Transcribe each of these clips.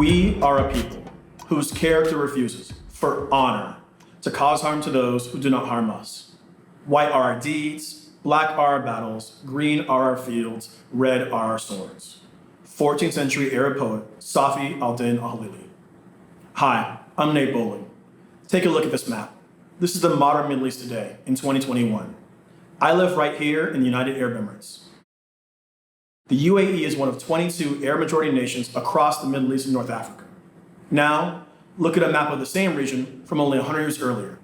We are a people whose character refuses, for honor, to cause harm to those who do not harm us. White are our deeds, black are our battles, green are our fields, red are our swords. 14th century Arab poet Safi al-Din al-Halili. Hi, I'm Nate Bowling. Take a look at this map. This is the modern Middle East today, in 2021. I live right here in the United Arab Emirates. The UAE is one of 22 Arab-majority nations across the Middle East and North Africa. Now, look at a map of the same region from only 100 years earlier.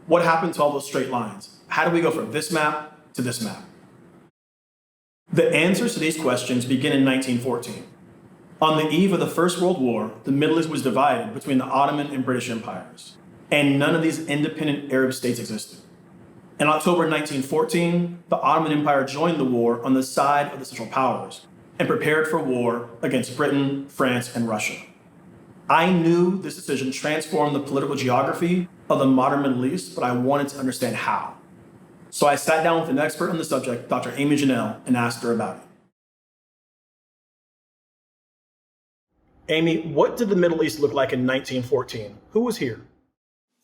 What happened to all those straight lines? How do we go from this map to this map? The answers to these questions begin in 1914. On the eve of the First World War, the Middle East was divided between the Ottoman and British empires, and none of these independent Arab states existed. In October 1914, the Ottoman Empire joined the war on the side of the Central Powers and prepared for war against Britain, France, and Russia. I knew this decision transformed the political geography of the modern Middle East, but I wanted to understand how. So I sat down with an expert on the subject, Dr. Amy Janelle, and asked her about it. Amy, what did the Middle East look like in 1914? Who was here?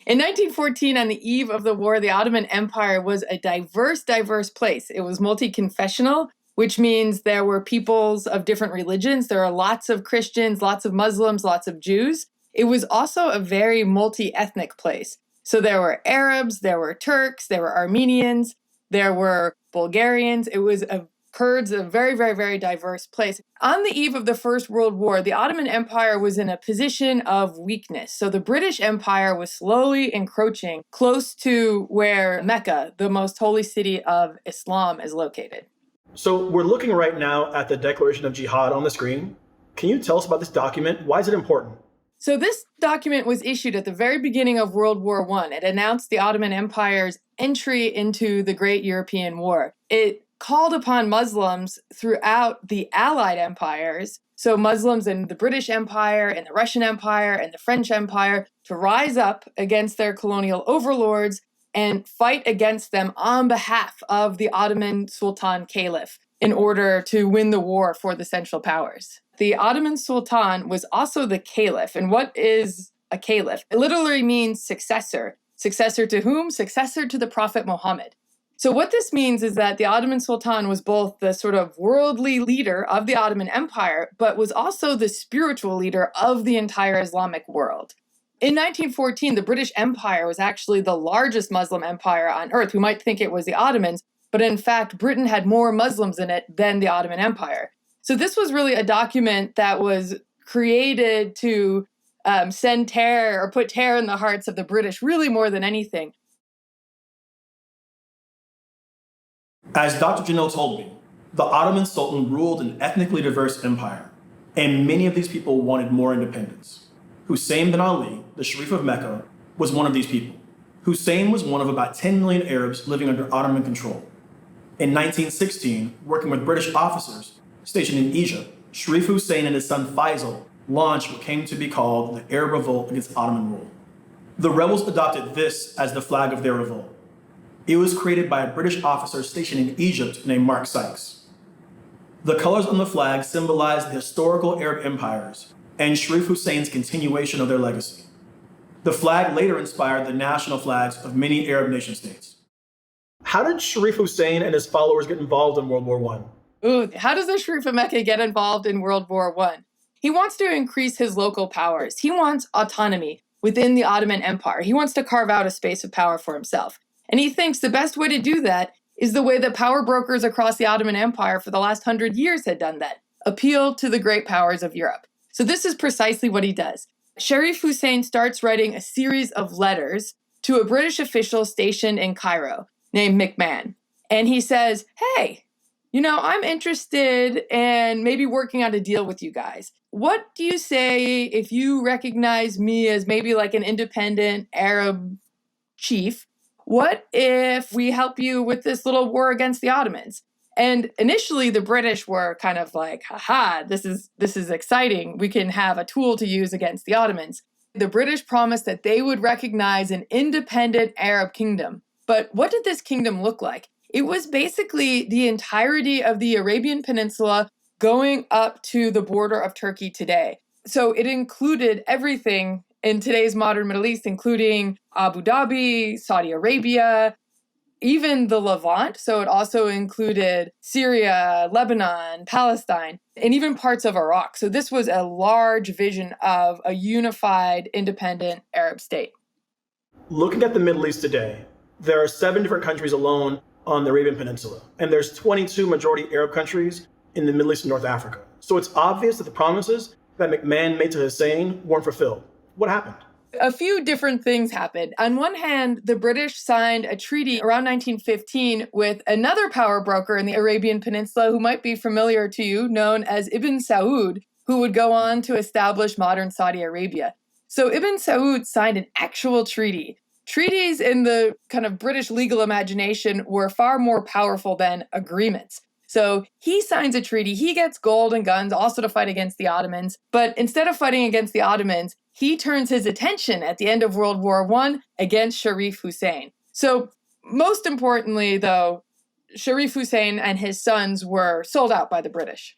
In 1914, on the eve of the war, the Ottoman Empire was a diverse place. It was multi-confessional, which means there were peoples of different religions. There are lots of Christians, lots of Muslims, lots of Jews. It was also a very multi-ethnic place. So there were Arabs, there were Turks, there were Armenians, there were Bulgarians. It was Kurds, a very diverse place. On the eve of the First World War, the Ottoman Empire was in a position of weakness. So the British Empire was slowly encroaching close to where Mecca, the most holy city of Islam, is located. So we're looking right now at the Declaration of Jihad on the screen. Can you tell us about this document? Why is it important? So this document was issued at the very beginning of World War I. It announced the Ottoman Empire's entry into the Great European War. It called upon Muslims throughout the Allied empires, so Muslims in the British Empire and the Russian Empire and the French Empire, to rise up against their colonial overlords and fight against them on behalf of the Ottoman Sultan Caliph in order to win the war for the Central Powers. The Ottoman Sultan was also the Caliph. And what is a Caliph? It literally means successor. Successor to whom? Successor to the Prophet Muhammad. So what this means is that the Ottoman Sultan was both the sort of worldly leader of the Ottoman Empire, but was also the spiritual leader of the entire Islamic world. In 1914, the British Empire was actually the largest Muslim empire on earth. We might think it was the Ottomans, but in fact, Britain had more Muslims in it than the Ottoman Empire. So this was really a document that was created to send terror or put terror in the hearts of the British, really more than anything. As Dr. Janelle told me, the Ottoman Sultan ruled an ethnically diverse empire, and many of these people wanted more independence. Hussein bin Ali, the Sharif of Mecca, was one of these people. Hussein was one of about 10 million Arabs living under Ottoman control. In 1916, working with British officers stationed in Egypt, Sharif Hussein and his son Faisal launched what came to be called the Arab Revolt against Ottoman rule. The rebels adopted this as the flag of their revolt. It was created by a British officer stationed in Egypt named Mark Sykes. The colors on the flag symbolize the historical Arab empires and Sharif Hussein's continuation of their legacy. The flag later inspired the national flags of many Arab nation states. How did Sharif Hussein and his followers get involved in World War I? Ooh, how does the Sharif of Mecca get involved in World War I? He wants to increase his local powers. He wants autonomy within the Ottoman Empire. He wants to carve out a space of power for himself. And he thinks the best way to do that is the way that power brokers across the Ottoman Empire for the last 100 years had done that: appeal to the great powers of Europe. So this is precisely what he does. Sharif Hussein starts writing a series of letters to a British official stationed in Cairo named McMahon. And he says, hey, I'm interested in maybe working out a deal with you guys. What do you say if you recognize me as maybe like an independent Arab chief? What if we help you with this little war against the Ottomans? And initially, the British were kind of like, haha, this is exciting. We can have a tool to use against the Ottomans. The British promised that they would recognize an independent Arab kingdom. But what did this kingdom look like? It was basically the entirety of the Arabian Peninsula going up to the border of Turkey today. So it included everything in today's modern Middle East, including Abu Dhabi, Saudi Arabia, even the Levant. So it also included Syria, Lebanon, Palestine, and even parts of Iraq. So this was a large vision of a unified, independent Arab state. Looking at the Middle East today, there are 7 different countries alone on the Arabian Peninsula, and there's 22 majority Arab countries in the Middle East and North Africa. So it's obvious that the promises that McMahon made to Hussein weren't fulfilled. What happened? A few different things happened. On one hand, the British signed a treaty around 1915 with another power broker in the Arabian Peninsula who might be familiar to you, known as Ibn Saud, who would go on to establish modern Saudi Arabia. So Ibn Saud signed an actual treaty. Treaties in the kind of British legal imagination were far more powerful than agreements. So he signs a treaty, he gets gold and guns also to fight against the Ottomans. But instead of fighting against the Ottomans, he turns his attention at the end of World War I against Sharif Hussein. So most importantly, though, Sharif Hussein and his sons were sold out by the British.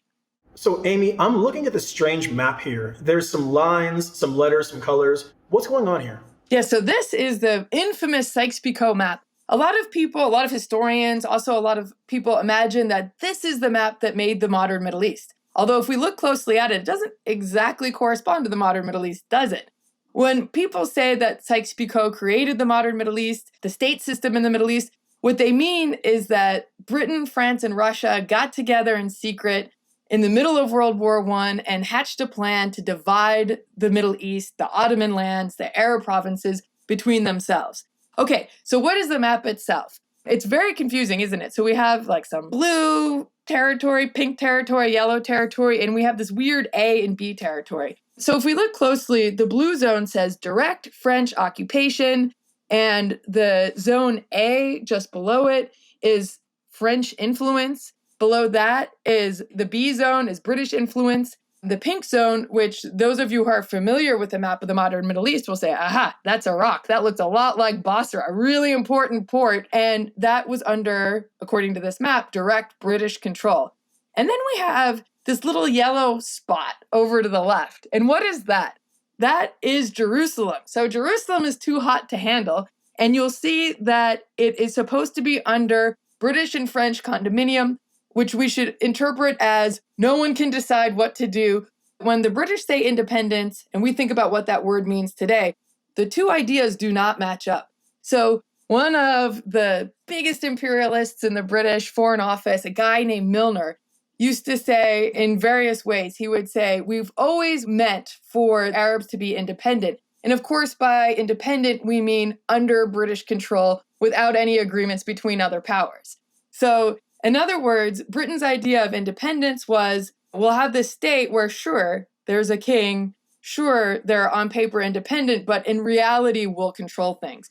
So Amy, I'm looking at this strange map here. There's some lines, some letters, some colors. What's going on here? Yeah, so this is the infamous Sykes-Picot map. A lot of people, a lot of historians, also a lot of people imagine that this is the map that made the modern Middle East. Although if we look closely at it, it doesn't exactly correspond to the modern Middle East, does it? When people say that Sykes-Picot created the modern Middle East, the state system in the Middle East, what they mean is that Britain, France, and Russia got together in secret in the middle of World War I and hatched a plan to divide the Middle East, the Ottoman lands, the Arab provinces between themselves. Okay, so what is the map itself? It's very confusing, isn't it? So we have like some blue territory, pink territory, yellow territory, and we have this weird A and B territory. So if we look closely, the blue zone says direct French occupation, and the zone A just below it is French influence. Below that is the B zone is British influence. The pink zone, which those of you who are familiar with the map of the modern Middle East will say, aha, that's Iraq. That looks a lot like Basra, a really important port. And that was under, according to this map, direct British control. And then we have this little yellow spot over to the left. And what is that? That is Jerusalem. So Jerusalem is too hot to handle. And you'll see that it is supposed to be under British and French condominium, which we should interpret as no one can decide what to do. When the British say independence, and we think about what that word means today, the two ideas do not match up. So one of the biggest imperialists in the British Foreign Office, a guy named Milner, used to say in various ways, he would say, we've always meant for Arabs to be independent. And of course, by independent, we mean under British control without any agreements between other powers. So in other words, Britain's idea of independence was, we'll have this state where, sure, there's a king, sure, they're on paper independent, but in reality, we'll control things.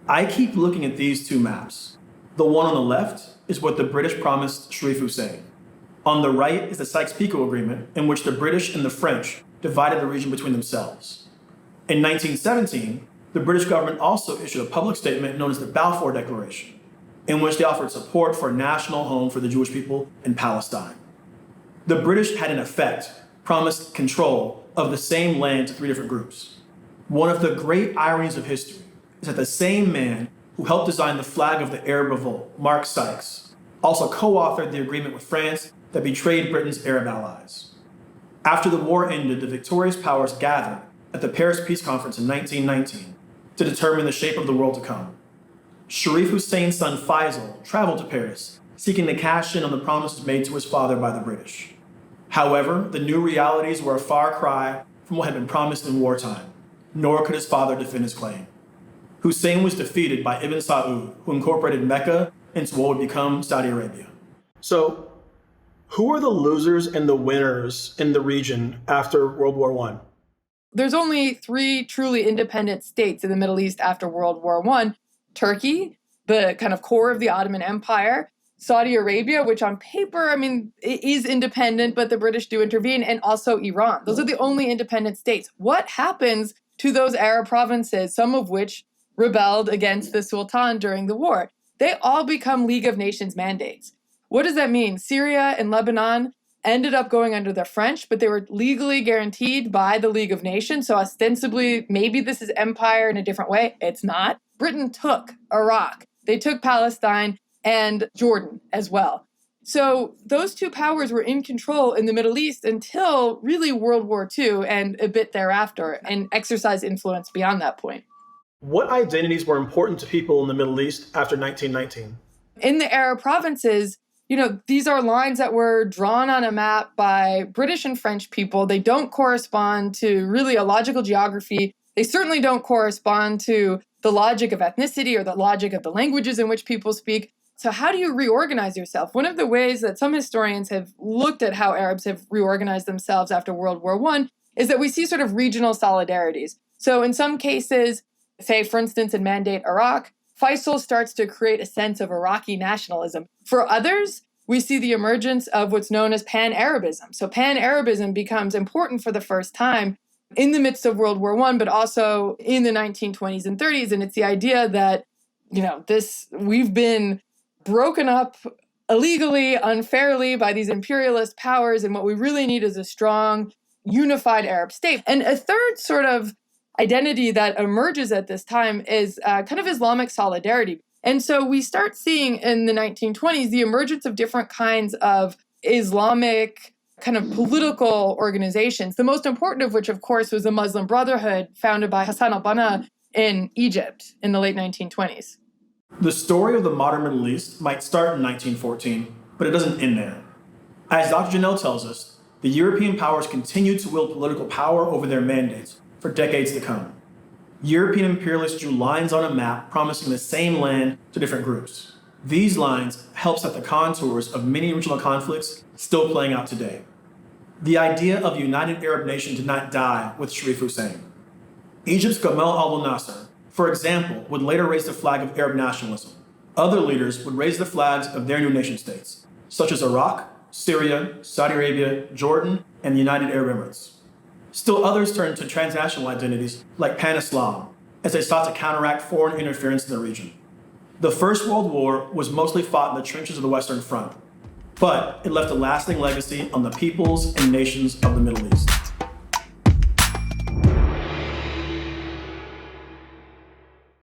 I keep looking at these two maps. The one on the left is what the British promised Sharif Hussein. On the right is the Sykes-Picot Agreement, in which the British and the French divided the region between themselves. In 1917, the British government also issued a public statement known as the Balfour Declaration, in which they offered support for a national home for the Jewish people in Palestine. The British had, in effect, promised control of the same land to 3 different groups. One of the great ironies of history is that the same man who helped design the flag of the Arab Revolt, Mark Sykes, also co-authored the agreement with France that betrayed Britain's Arab allies. After the war ended, the victorious powers gathered at the Paris Peace Conference in 1919 to determine the shape of the world to come. Sharif Hussein's son Faisal traveled to Paris, seeking to cash in on the promises made to his father by the British. However, the new realities were a far cry from what had been promised in wartime, nor could his father defend his claim. Hussein was defeated by Ibn Saud, who incorporated Mecca into what would become Saudi Arabia. So, who are the losers and the winners in the region after World War I? There's only 3 truly independent states in the Middle East after World War I. Turkey, the kind of core of the Ottoman Empire, Saudi Arabia, which on paper, it is independent, but the British do intervene, and also Iran. Those are the only independent states. What happens to those Arab provinces, some of which rebelled against the Sultan during the war? They all become League of Nations mandates. What does that mean? Syria and Lebanon, ended up going under the French, but they were legally guaranteed by the League of Nations. So ostensibly, maybe this is empire in a different way. It's not. Britain took Iraq. They took Palestine and Jordan as well. So those two powers were in control in the Middle East until really World War II and a bit thereafter, and exercised influence beyond that point. What identities were important to people in the Middle East after 1919? In the Arab provinces, these are lines that were drawn on a map by British and French people. They don't correspond to really a logical geography. They certainly don't correspond to the logic of ethnicity or the logic of the languages in which people speak. So how do you reorganize yourself? One of the ways that some historians have looked at how Arabs have reorganized themselves after World War I is that we see sort of regional solidarities. So in some cases, say, for instance, in Mandate Iraq, Faisal starts to create a sense of Iraqi nationalism. For others, we see the emergence of what's known as Pan-Arabism. So Pan-Arabism becomes important for the first time in the midst of World War I, but also in the 1920s and 30s. And it's the idea that, we've been broken up illegally, unfairly by these imperialist powers, and what we really need is a strong, unified Arab state. And a third sort of identity that emerges at this time is kind of Islamic solidarity. And so we start seeing in the 1920s the emergence of different kinds of Islamic kind of political organizations, the most important of which, of course, was the Muslim Brotherhood founded by Hassan al-Banna in Egypt in the late 1920s. The story of the modern Middle East might start in 1914, but it doesn't end there. As Dr. Janelle tells us, the European powers continued to wield political power over their mandates for decades to come. European imperialists drew lines on a map promising the same land to different groups. These lines help set the contours of many regional conflicts still playing out today. The idea of a united Arab nation did not die with Sharif Hussein. Egypt's Gamal Abdel Nasser, for example, would later raise the flag of Arab nationalism. Other leaders would raise the flags of their new nation states, such as Iraq, Syria, Saudi Arabia, Jordan, and the United Arab Emirates. Still others turned to transnational identities like Pan-Islam, as they sought to counteract foreign interference in the region. The First World War was mostly fought in the trenches of the Western Front, but it left a lasting legacy on the peoples and nations of the Middle East.